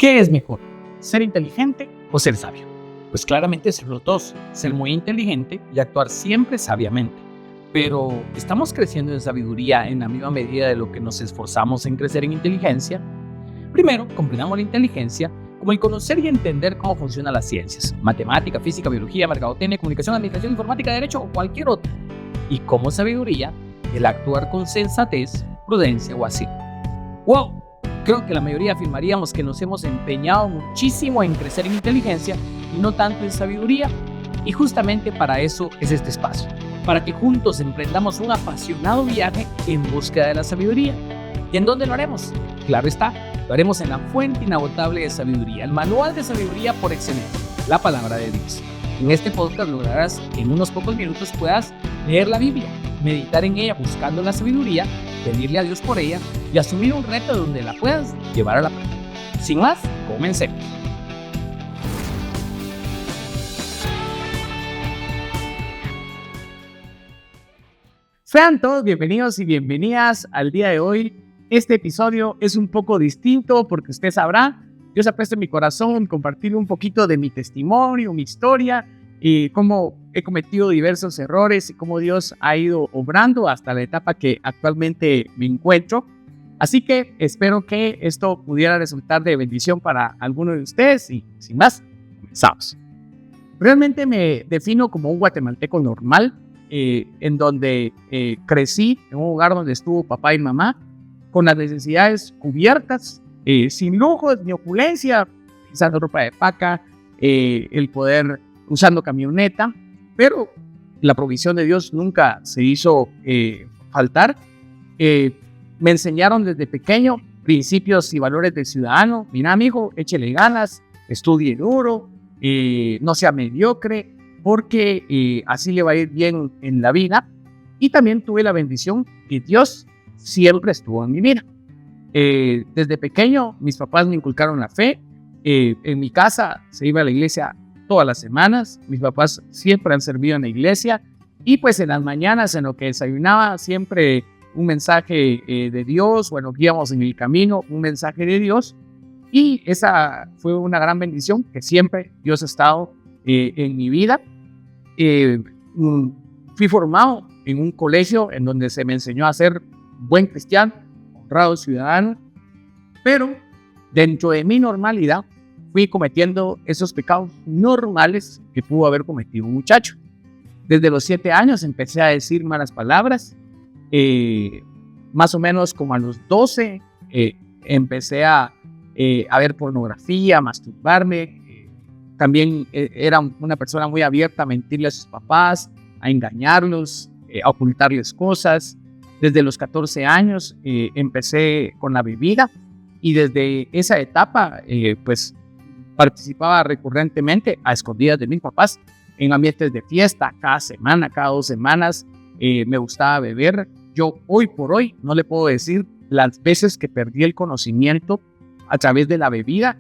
¿Qué es mejor? ¿Ser inteligente o ser sabio? Pues claramente ser los dos, ser muy inteligente y actuar siempre sabiamente. Pero, ¿estamos creciendo en sabiduría en la misma medida de lo que nos esforzamos en crecer en inteligencia? Primero, comprendamos la inteligencia como el conocer y entender cómo funcionan las ciencias, matemática, física, biología, mercadotecnia, comunicación, administración, informática, derecho o cualquier otra. Y como sabiduría, el actuar con sensatez, prudencia o así. ¡Wow! Creo que la mayoría afirmaríamos que nos hemos empeñado muchísimo en crecer en inteligencia y no tanto en sabiduría. Y justamente para eso es este espacio, para que juntos emprendamos un apasionado viaje en búsqueda de la sabiduría. ¿Y en dónde lo haremos? Claro está, lo haremos en la fuente inagotable de sabiduría, el manual de sabiduría por excelencia, la palabra de Dios. En este podcast lograrás que en unos pocos minutos puedas leer la Biblia, meditar en ella buscando la sabiduría, pedirle a Dios por ella y asumir un reto donde la puedas llevar a la práctica. Sin más, comencemos. Sean todos bienvenidos y bienvenidas al día de hoy. Este episodio es un poco distinto porque usted sabrá, Dios ha puesto en mi corazón compartir un poquito de mi testimonio, mi historia y cómo he cometido diversos errores y cómo Dios ha ido obrando hasta la etapa que actualmente me encuentro. Así que espero que esto pudiera resultar de bendición para algunos de ustedes y sin más, comenzamos. Realmente me defino como un guatemalteco normal, en donde crecí en un hogar donde estuvo papá y mamá, con las necesidades cubiertas, sin lujos ni opulencia, usando ropa de paca, el poder usando camioneta, pero la provisión de Dios nunca se hizo faltar. Me enseñaron desde pequeño principios y valores del ciudadano. Mira, mijo, échele ganas, estudie duro, no sea mediocre, porque así le va a ir bien en la vida. Y también tuve la bendición que Dios siempre estuvo en mi vida. Desde pequeño mis papás me inculcaron la fe. En mi casa se iba a la iglesia todas las semanas. Mis papás siempre han servido en la iglesia y pues en las mañanas en lo que desayunaba siempre un mensaje de Dios. Bueno, guiamos en el camino un mensaje de Dios y esa fue una gran bendición que siempre Dios ha estado en mi vida. Fui formado en un colegio en donde se me enseñó a ser buen cristiano, honrado ciudadano, pero dentro de mi normalidad fui cometiendo esos pecados normales que pudo haber cometido un muchacho. Desde los 7 años empecé a decir malas palabras, más o menos como a los 12 empecé a ver pornografía, a masturbarme. También era una persona muy abierta a mentirle a sus papás, a engañarlos, a ocultarles cosas. Desde los 14 años empecé con la bebida y desde esa etapa pues participaba recurrentemente a escondidas de mis papás en ambientes de fiesta, cada semana, cada 2 semanas. Me gustaba beber. Yo hoy por hoy no le puedo decir las veces que perdí el conocimiento a través de la bebida.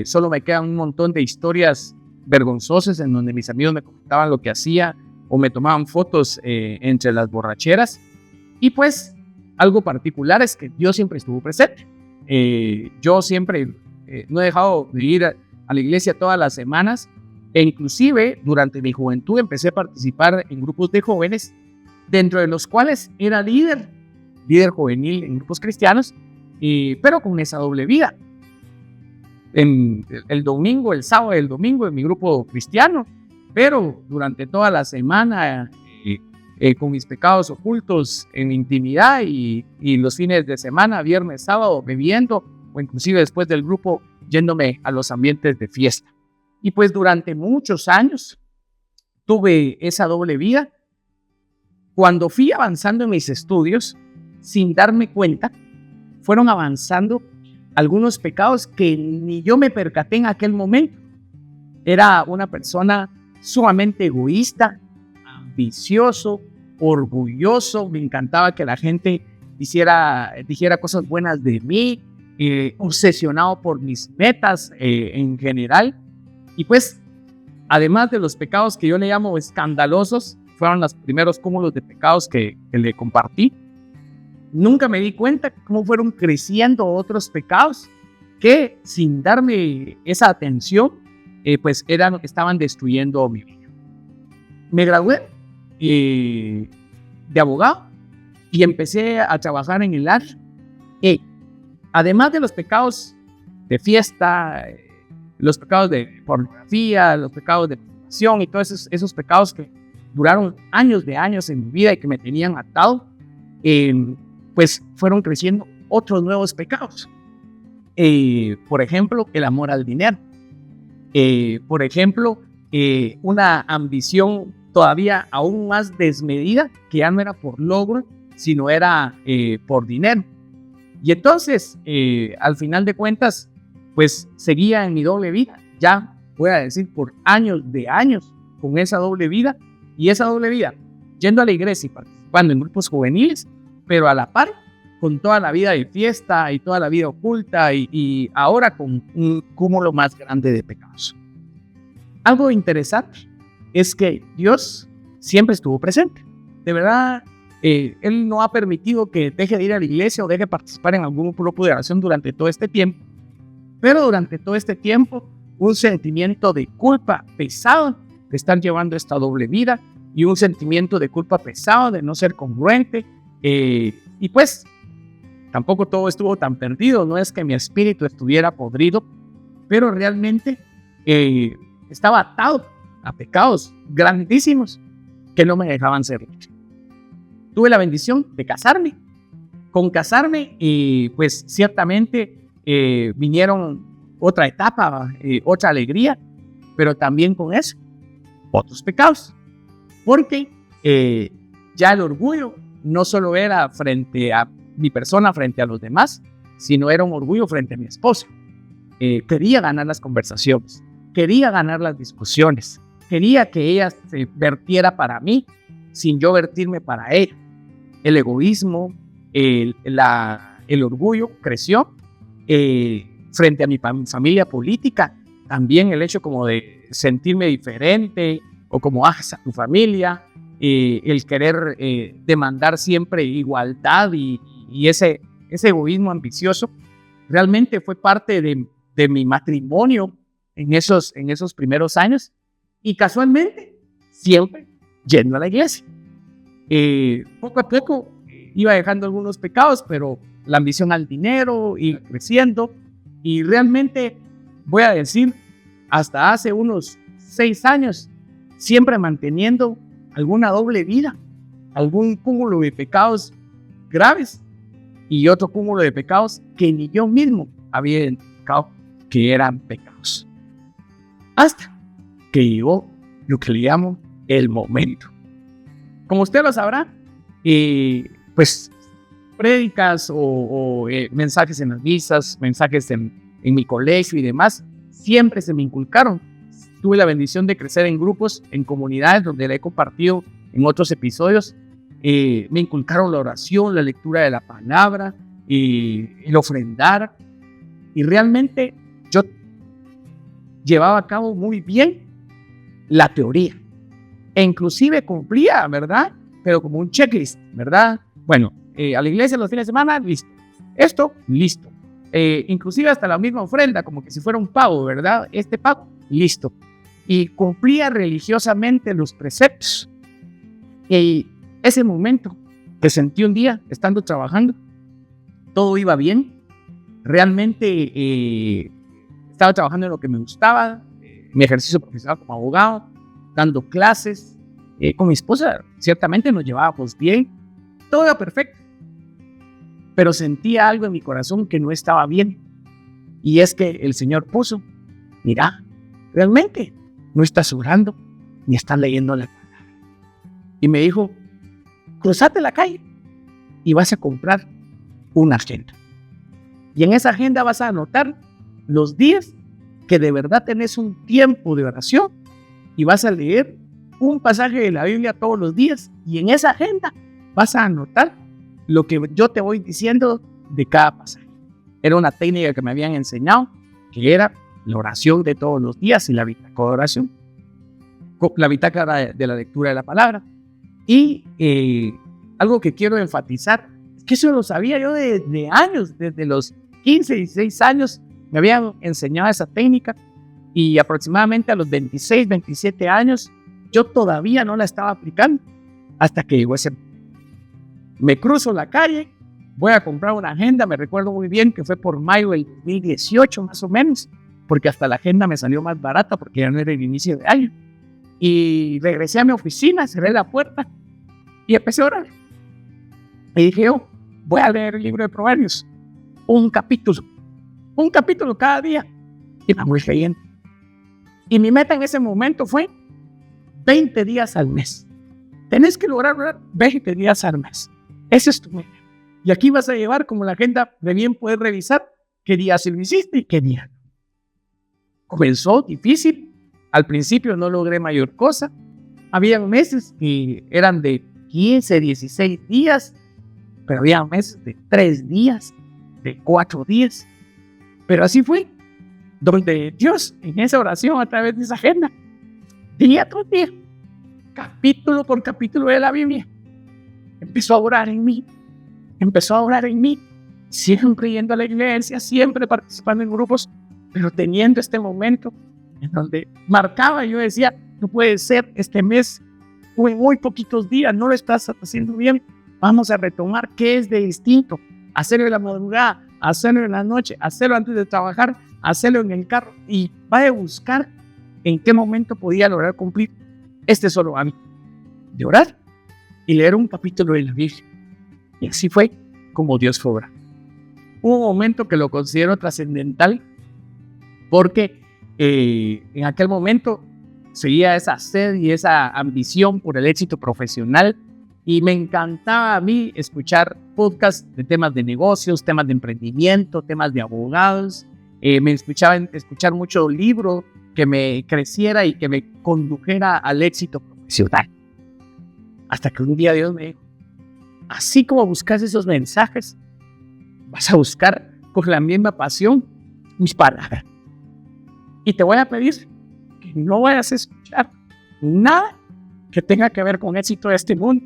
Solo me quedan un montón de historias vergonzosas en donde mis amigos me comentaban lo que hacía o me tomaban fotos entre las borracheras. Y pues algo particular es que Dios siempre estuvo presente. Yo siempre no he dejado de ir a la iglesia todas las semanas e inclusive durante mi juventud empecé a participar en grupos de jóvenes, dentro de los cuales era líder juvenil en grupos cristianos, pero con esa doble vida. El domingo, el sábado y el domingo en mi grupo cristiano, pero durante toda la semana con mis pecados ocultos en intimidad y los fines de semana, viernes, sábado, bebiendo o inclusive después del grupo yéndome a los ambientes de fiesta. Y pues durante muchos años tuve esa doble vida. Cuando fui avanzando en mis estudios, sin darme cuenta, fueron avanzando algunos pecados que ni yo me percaté en aquel momento. Era una persona sumamente egoísta, ambicioso, orgulloso. Me encantaba que la gente dijera cosas buenas de mí, obsesionado por mis metas en general. Y pues, además de los pecados que yo le llamo escandalosos, fueron los primeros cúmulos de pecados que le compartí. Nunca me di cuenta cómo fueron creciendo otros pecados que sin darme esa atención, pues estaban destruyendo mi vida. Me gradué de abogado y empecé a trabajar en el área. Y además de los pecados de fiesta, los pecados de pornografía, los pecados de fornicación y todos esos pecados que duraron años de años en mi vida y que me tenían atado, pues fueron creciendo otros nuevos pecados. Por ejemplo, el amor al dinero. Por ejemplo, una ambición todavía aún más desmedida, que ya no era por logro, sino era por dinero. Y entonces, al final de cuentas, pues seguía en mi doble vida. Ya voy a decir por años de años con esa doble vida. Y esa doble vida, yendo a la iglesia y participando en grupos juveniles, pero a la par con toda la vida de fiesta y toda la vida oculta y ahora con un cúmulo más grande de pecados. Algo interesante es que Dios siempre estuvo presente. De verdad, Él no ha permitido que deje de ir a la iglesia o deje de participar en algún grupo de oración durante todo este tiempo. Pero durante todo este tiempo, un sentimiento de culpa pesado de estar llevando esta doble vida y un sentimiento de culpa pesado de no ser congruente. Y pues, tampoco todo estuvo tan perdido. No es que mi espíritu estuviera podrido, pero realmente estaba atado a pecados grandísimos que no me dejaban ser libre. Tuve la bendición de casarme. Con casarme, pues ciertamente vinieron otra etapa, otra alegría, pero también con eso, otros pecados. Porque ya el orgullo no solo era frente a mi persona, frente a los demás, sino era un orgullo frente a mi esposa. Quería ganar las conversaciones, quería ganar las discusiones, quería que ella se vertiera para mí sin yo vertirme para ella. El egoísmo, el orgullo creció frente a mi familia política. También el hecho como de sentirme diferente o como a tu familia, el querer demandar siempre igualdad y ese egoísmo ambicioso realmente fue parte de mi matrimonio en esos primeros años y casualmente siempre yendo a la iglesia. Poco a poco iba dejando algunos pecados, pero la ambición al dinero iba creciendo y realmente voy a decir hasta hace unos 6 años siempre manteniendo alguna doble vida, algún cúmulo de pecados graves y otro cúmulo de pecados que ni yo mismo había identificado que eran pecados. Hasta que llegó lo que le llamo el momento. Como usted lo sabrá, pues prédicas o mensajes en las misas, mensajes en mi colegio y demás, siempre se me inculcaron. Tuve la bendición de crecer en grupos, en comunidades donde la he compartido en otros episodios. Me inculcaron la oración, la lectura de la palabra, el ofrendar. Y realmente yo llevaba a cabo muy bien la teoría. E inclusive cumplía, ¿verdad? Pero como un checklist, ¿verdad? Bueno, a la iglesia los fines de semana, listo. Esto, listo. Inclusive hasta la misma ofrenda, como que si fuera un pago, ¿verdad? Este pago, listo. Y cumplía religiosamente los preceptos. Y ese momento que sentí un día, estando trabajando, todo iba bien. Realmente estaba trabajando en lo que me gustaba, mi ejercicio profesional como abogado, dando clases. Con mi esposa, ciertamente nos llevábamos bien, todo era perfecto. Pero sentía algo en mi corazón que no estaba bien. Y es que el Señor puso, mira, realmente no estás orando ni estás leyendo la palabra. Y me dijo, cruzate la calle y vas a comprar una agenda. Y en esa agenda vas a anotar los días que de verdad tenés un tiempo de oración y vas a leer un pasaje de la Biblia todos los días. Y en esa agenda vas a anotar lo que yo te voy diciendo de cada pasaje. Era una técnica que me habían enseñado, que era la oración de todos los días y la bitácora de oración, la bitácora de la lectura de la palabra. Y algo que quiero enfatizar es que eso lo sabía yo de años, desde los 15, 16 años, Me habían enseñado esa técnica y aproximadamente a los 26, 27 años yo todavía no la estaba aplicando hasta que llegó ese. Me cruzo la calle, voy a comprar una agenda, me recuerdo muy bien que fue por mayo del 2018 más o menos, porque hasta la agenda me salió más barata porque ya no era el inicio de año. Y regresé a mi oficina, cerré la puerta y empecé a orar. Y dije yo, voy a leer el libro de Proverbios, un capítulo cada día. Y me voy leyendo. Y mi meta en ese momento fue 20 días al mes. Tenés que lograr orar 20 días al mes. Ese es tu meta. Y aquí vas a llevar como la agenda de bien poder revisar qué días lo hiciste y qué día. Comenzó difícil. Al principio no logré mayor cosa. Había meses que eran de 15, 16 días, pero había meses de 3 días, de 4 días. Pero así fue, donde Dios, en esa oración, a través de esa agenda, día tras día, capítulo por capítulo de la Biblia, empezó a orar en mí, siempre yendo a la iglesia, siempre participando en grupos, pero teniendo este momento en donde marcaba, yo decía, no puede ser, este mes fue muy poquitos días, no lo estás haciendo bien, vamos a retomar qué es de distinto, hacerlo en la madrugada, hacerlo en la noche, hacerlo antes de trabajar, hacerlo en el carro, y va a buscar en qué momento podía lograr cumplir este solo hábito de orar y leer un capítulo de la Biblia. Y así fue como Dios fue obrando. Hubo un momento que lo considero trascendental porque en aquel momento seguía esa sed y esa ambición por el éxito profesional y me encantaba a mí escuchar podcasts de temas de negocios, temas de emprendimiento, temas de abogados. Me escuchaba escuchar mucho libro que me creciera y que me condujera al éxito profesional. Hasta que un día Dios me dijo, así como buscas esos mensajes, vas a buscar con la misma pasión mis palabras. Y te voy a pedir que no vayas a escuchar nada que tenga que ver con éxito de este mundo.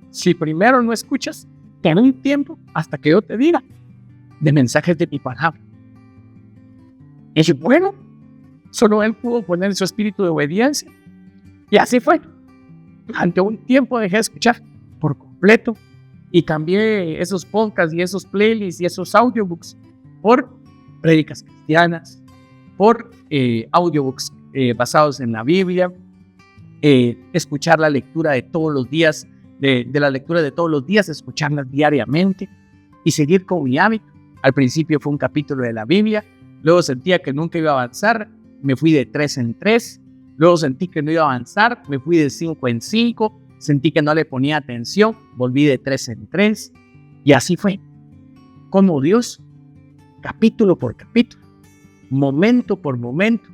Si primero no escuchas, ten un tiempo hasta que yo te diga de mensajes de mi palabra. Y bueno, solo él pudo poner su espíritu de obediencia. Y así fue. Durante un tiempo dejé de escuchar por completo y cambié esos podcasts y esos playlists y esos audiobooks por prédicas cristianas, por audiobooks basados en la Biblia, escuchar la lectura de todos los días, de la lectura de todos los días, escucharlas diariamente y seguir con mi hábito. Al principio fue un capítulo de la Biblia, luego sentía que nunca iba a avanzar, me fui de 3 en 3, luego sentí que no iba a avanzar, me fui de 5 en 5, sentí que no le ponía atención, volví de 3 en 3 y así fue, como Dios, capítulo por capítulo, momento por momento,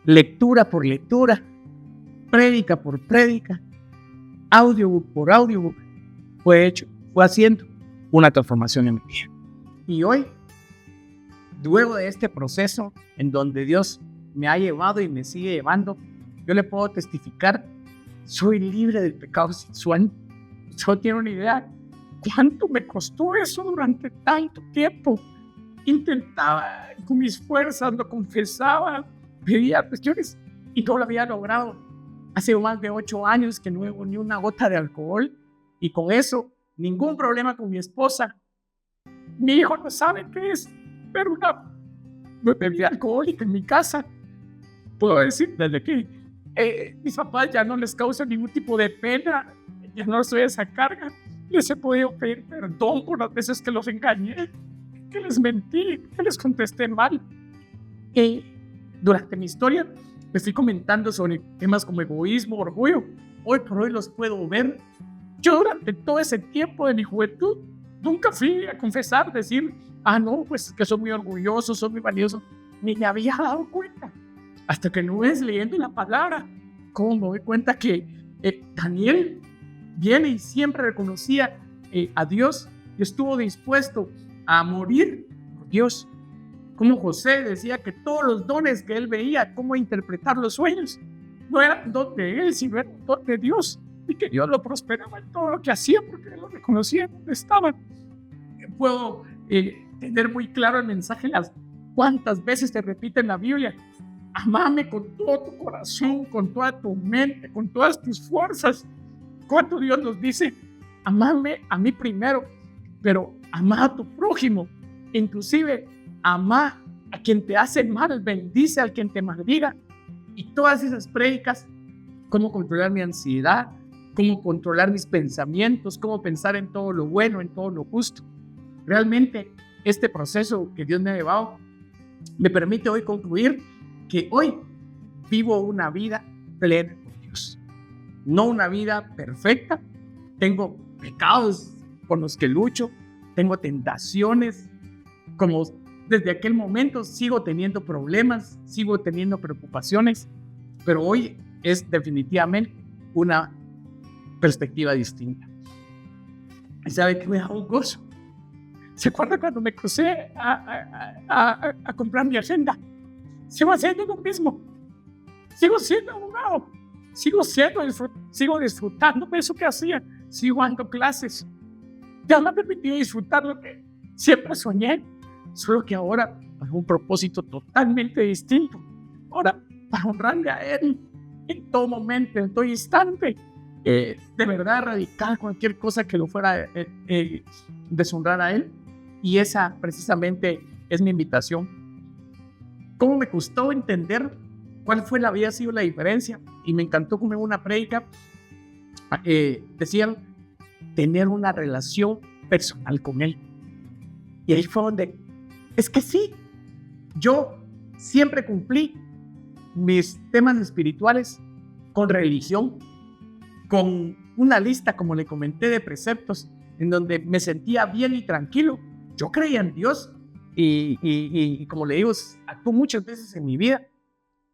lectura por lectura, prédica por prédica, audiobook por audiobook, fue haciendo una transformación en mi vida. Y hoy, luego de este proceso en donde Dios me ha llevado y me sigue llevando, yo le puedo testificar, soy libre del pecado sexual. Yo tengo una idea cuánto me costó eso durante tanto tiempo. Intentaba con mis fuerzas, lo confesaba, pedía cuestiones y no lo había logrado. Hace más de 8 años que no bebo ni una gota de alcohol y con eso ningún problema con mi esposa. Mi hijo no sabe qué es ver una bebida alcohólica en mi casa. Puedo decir desde que mis papás ya no les causa ningún tipo de pena, ya no soy esa carga. Les he podido pedir perdón por las veces que los engañé, que les mentí, que les contesté mal. Y durante mi historia estoy comentando sobre temas como egoísmo, orgullo. Hoy por hoy los puedo ver. Yo durante todo ese tiempo de mi juventud nunca fui a confesar, decir, no, pues que soy muy orgulloso, soy muy valioso. Ni me había dado cuenta. Hasta que no ves leyendo la palabra, cómo me doy cuenta que Daniel viene y siempre reconocía a Dios y estuvo dispuesto a morir por Dios. Como José decía que todos los dones que él veía, cómo interpretar los sueños, no eran don de él, sino eran don de Dios. Y que Dios lo prosperaba en todo lo que hacía porque él lo reconocía donde estaba. Puedo tener muy claro el mensaje ¿Cuántas veces te repite en la Biblia? Amame con todo tu corazón, con toda tu mente, con todas tus fuerzas. ¿Cuánto Dios nos dice? Amame a mí primero, pero ama a tu prójimo. Inclusive, ama a quien te hace mal, bendice al quien te maldiga. Y todas esas prédicas, cómo controlar mi ansiedad, cómo controlar mis pensamientos, cómo pensar en todo lo bueno, en todo lo justo. Realmente, este proceso que Dios me ha llevado me permite hoy concluir que hoy vivo una vida plena con Dios. No una vida perfecta. Tengo pecados con los que lucho, tengo tentaciones, como desde aquel momento sigo teniendo problemas, sigo teniendo preocupaciones, pero hoy es definitivamente una perspectiva distinta. ¿Y sabe qué me da un gozo? ¿Se acuerda cuando me crucé a comprar mi agenda? Sigo haciendo lo mismo. Sigo siendo abogado. Sigo disfrutando de eso que hacía. Sigo dando clases. Ya me ha permitido disfrutar lo que siempre soñé. Solo que ahora para un propósito totalmente distinto. Ahora para honrarle a Él en todo momento, en todo instante. De verdad erradicar cualquier cosa que lo fuera deshonrar a Él. Y esa precisamente es mi invitación. ¿Cómo me costó entender cuál había sido la diferencia? Y me encantó como en una prédica decían tener una relación personal con Él. Y ahí fue donde, es que sí, yo siempre cumplí mis temas espirituales con religión, con una lista, como le comenté, de preceptos, en donde me sentía bien y tranquilo. Yo creía en Dios y como le digo, actuó muchas veces en mi vida,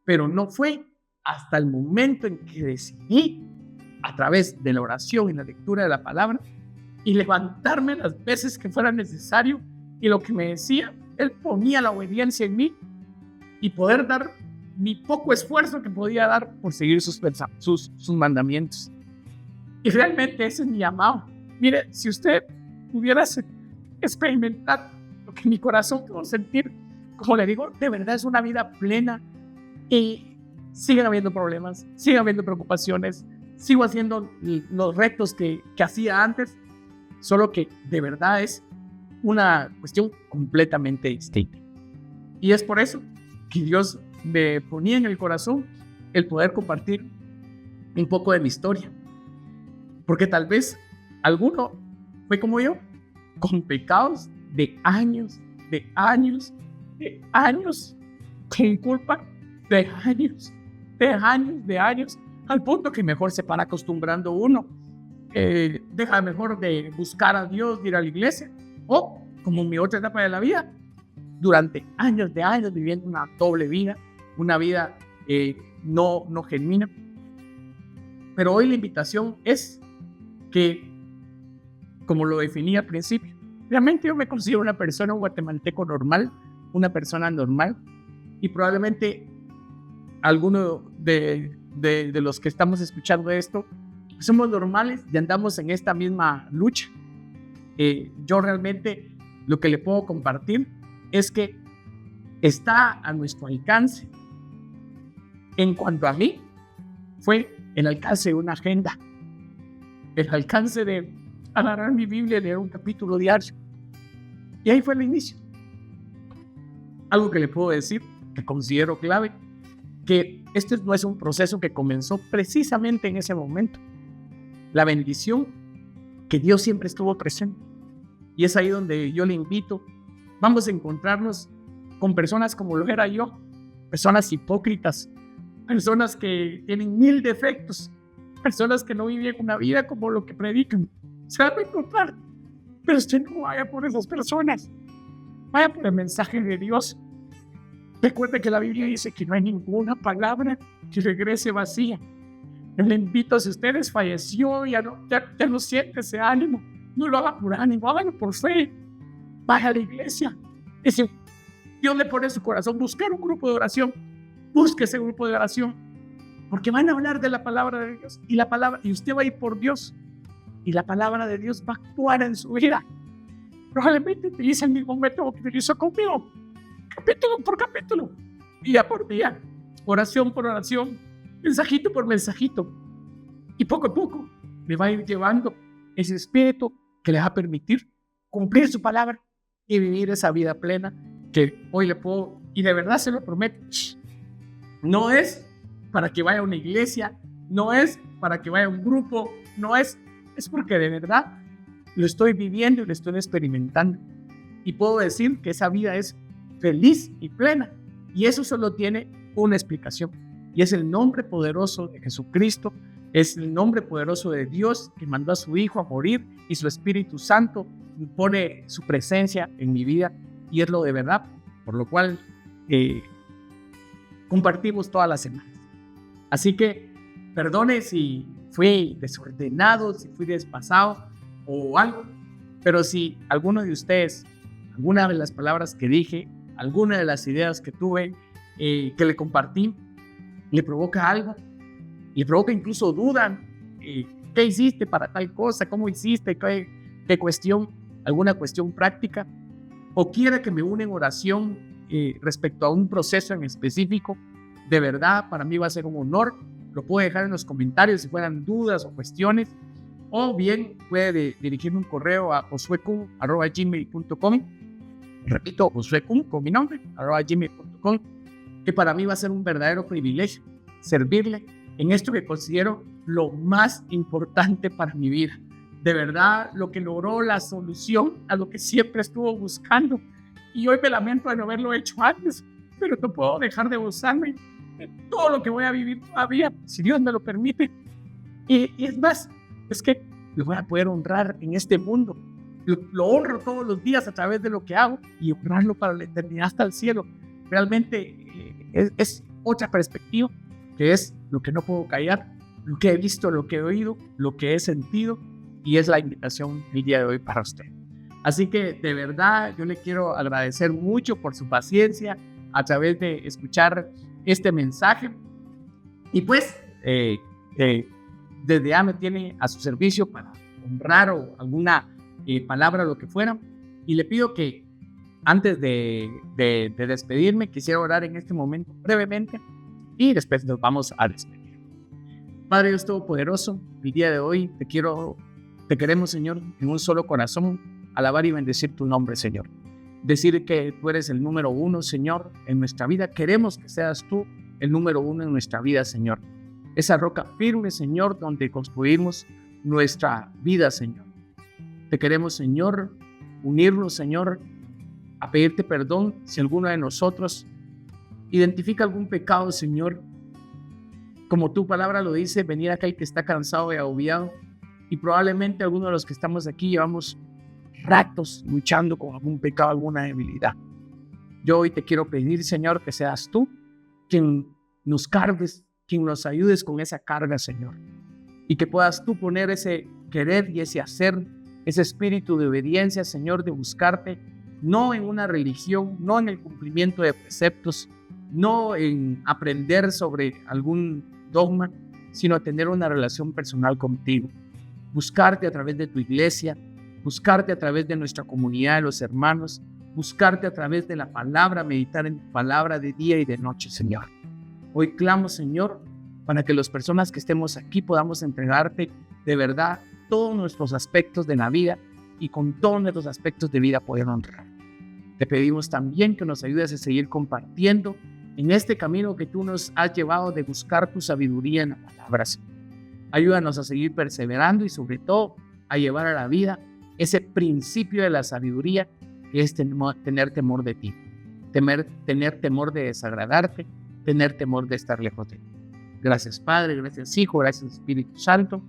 pero no fue hasta el momento en que decidí, a través de la oración y la lectura de la palabra, y levantarme las veces que fuera necesario, y lo que me decía, Él ponía la obediencia en mí, y poder dar mi poco esfuerzo que podía dar por seguir sus mandamientos. Y realmente ese es mi llamado. Mire, si usted pudiera experimentar lo que mi corazón pudo sentir, como le digo, de verdad es una vida plena, y siguen habiendo problemas, siguen habiendo preocupaciones, sigo haciendo los retos que hacía antes, solo que de verdad es una cuestión completamente distinta. Y es por eso que Dios me ponía en el corazón el poder compartir un poco de mi historia, porque tal vez alguno fue como yo, con pecados de años, con culpa de años, al punto que mejor se para acostumbrando uno, deja mejor de buscar a Dios, de ir a la iglesia, o como en mi otra etapa de la vida, durante años viviendo una doble vida, una vida no genuina. Pero hoy la invitación es que, como lo definí al principio, realmente yo me considero una persona, un guatemalteco normal, una persona normal, y probablemente alguno de los que estamos escuchando esto somos normales y andamos en esta misma lucha. Yo realmente lo que le puedo compartir es que está a nuestro alcance. En cuanto a mí, fue el alcance de una agenda, el alcance de agarrar mi Biblia y leer un capítulo diario. Y ahí fue el inicio. Algo que le puedo decir, que considero clave, que este no es un proceso que comenzó precisamente en ese momento. La bendición, que Dios siempre estuvo presente. Y es ahí donde yo le invito, vamos a encontrarnos con personas como lo era yo, personas hipócritas, personas que tienen 1000 defectos, personas que no viven una vida como lo que predican. Se van a encontrar, pero usted no vaya por esas personas, vaya por el mensaje de Dios. Recuerde que la Biblia dice que no hay ninguna palabra que regrese vacía. Yo le invito, si usted desfalleció, ya no siente ese ánimo, no lo haga por ánimo, hágalo por fe. Vaya a la iglesia. Y si Dios le pone en su corazón buscar un grupo de oración, busque ese grupo de oración, porque van a hablar de la palabra de Dios, y usted va a ir por Dios, y la palabra de Dios va a actuar en su vida. Probablemente utilice el mismo método que utilizó conmigo, capítulo por capítulo, día por día, oración por oración, mensajito por mensajito. Y poco a poco me va a ir llevando ese espíritu que le va a permitir cumplir su palabra y vivir esa vida plena que hoy le puedo, y de verdad se lo prometo, no es para que vaya a una iglesia, no es para que vaya a un grupo, no es porque de verdad lo estoy viviendo y lo estoy experimentando. Y puedo decir que esa vida es feliz y plena. Y eso solo tiene una explicación. Y es el nombre poderoso de Jesucristo, es el nombre poderoso de Dios que mandó a su Hijo a morir y su Espíritu Santo pone su presencia en mi vida. Y es lo de verdad, por lo cual compartimos todas las semanas. Así que perdone si fui desordenado, si fui despasado o algo, pero si alguno de ustedes, alguna de las palabras que dije, alguna de las ideas que tuve, que le compartí, le provoca algo, le provoca incluso duda, ¿qué hiciste para tal cosa? ¿Cómo hiciste? ¿Qué cuestión? ¿Alguna cuestión práctica? ¿O quiere que me una en oración respecto a un proceso en específico? De verdad, para mí va a ser un honor. Lo puede dejar en los comentarios si fueran dudas o cuestiones, o bien puede dirigirme un correo a josuecum@gmail.com. Repito, josuecum con mi nombre, @gmail.com, que para mí va a ser un verdadero privilegio servirle en esto que considero lo más importante para mi vida. De verdad, lo que logró la solución a lo que siempre estuvo buscando. Y hoy me lamento de no haberlo hecho antes, pero no puedo dejar de gozarme de todo lo que voy a vivir todavía, si Dios me lo permite. Y es más, es que lo voy a poder honrar en este mundo. Lo honro todos los días a través de lo que hago y honrarlo para la eternidad hasta el cielo. Realmente es otra perspectiva, que es lo que no puedo callar, lo que he visto, lo que he oído, lo que he sentido, y es la invitación el día de hoy para usted. Así que de verdad yo le quiero agradecer mucho por su paciencia a través de escuchar este mensaje, y pues desde ya me tiene a su servicio para honrar o alguna palabra, lo que fuera, y le pido que antes de despedirme quisiera orar en este momento brevemente y después nos vamos a despedir. Padre Dios Todopoderoso, el día de hoy te queremos, Señor, en un solo corazón, alabar y bendecir tu nombre, Señor. Decir que tú eres el número uno, Señor, en nuestra vida. Queremos que seas tú el número uno en nuestra vida, Señor. Esa roca firme, Señor, donde construimos nuestra vida, Señor. Te queremos, Señor, unirnos, Señor, a pedirte perdón si alguno de nosotros identifica algún pecado, Señor. Como tu palabra lo dice, venir acá el que está cansado y agobiado. Y probablemente algunos de los que estamos aquí llevamos ratos luchando con algún pecado, alguna debilidad. Yo hoy te quiero pedir, Señor, que seas tú quien nos cargues, quien nos ayudes con esa carga, Señor. Y que puedas tú poner ese querer y ese hacer, ese espíritu de obediencia, Señor, de buscarte, no en una religión, no en el cumplimiento de preceptos, no en aprender sobre algún dogma, sino a tener una relación personal contigo. Buscarte a través de tu iglesia, buscarte a través de nuestra comunidad de los hermanos, buscarte a través de la palabra, meditar en tu palabra de día y de noche, Señor. Hoy clamo, Señor, para que las personas que estemos aquí podamos entregarte de verdad todos nuestros aspectos de la vida y con todos nuestros aspectos de vida poder honrar. Te pedimos también que nos ayudes a seguir compartiendo en este camino que tú nos has llevado de buscar tu sabiduría en la palabra, Señor. Ayúdanos a seguir perseverando y sobre todo a llevar a la vida ese principio de la sabiduría que es tener temor de ti, tener temor de desagradarte, tener temor de estar lejos de ti. Gracias Padre, gracias Hijo, gracias Espíritu Santo.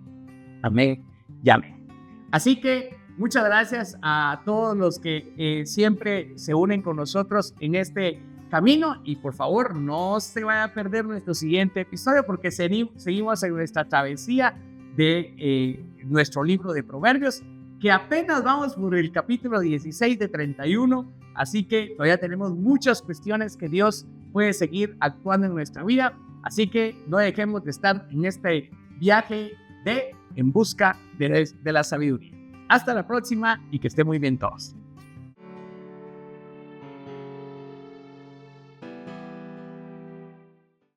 Amén y amén. Así que muchas gracias a todos los que siempre se unen con nosotros en este camino, y por favor no se vaya a perder nuestro siguiente episodio porque seguimos en nuestra travesía de nuestro libro de Proverbios, que apenas vamos por el capítulo 16 de 31, así que todavía tenemos muchas cuestiones que Dios puede seguir actuando en nuestra vida, así que no dejemos de estar en este viaje en busca de la sabiduría. Hasta la próxima y que estén muy bien todos.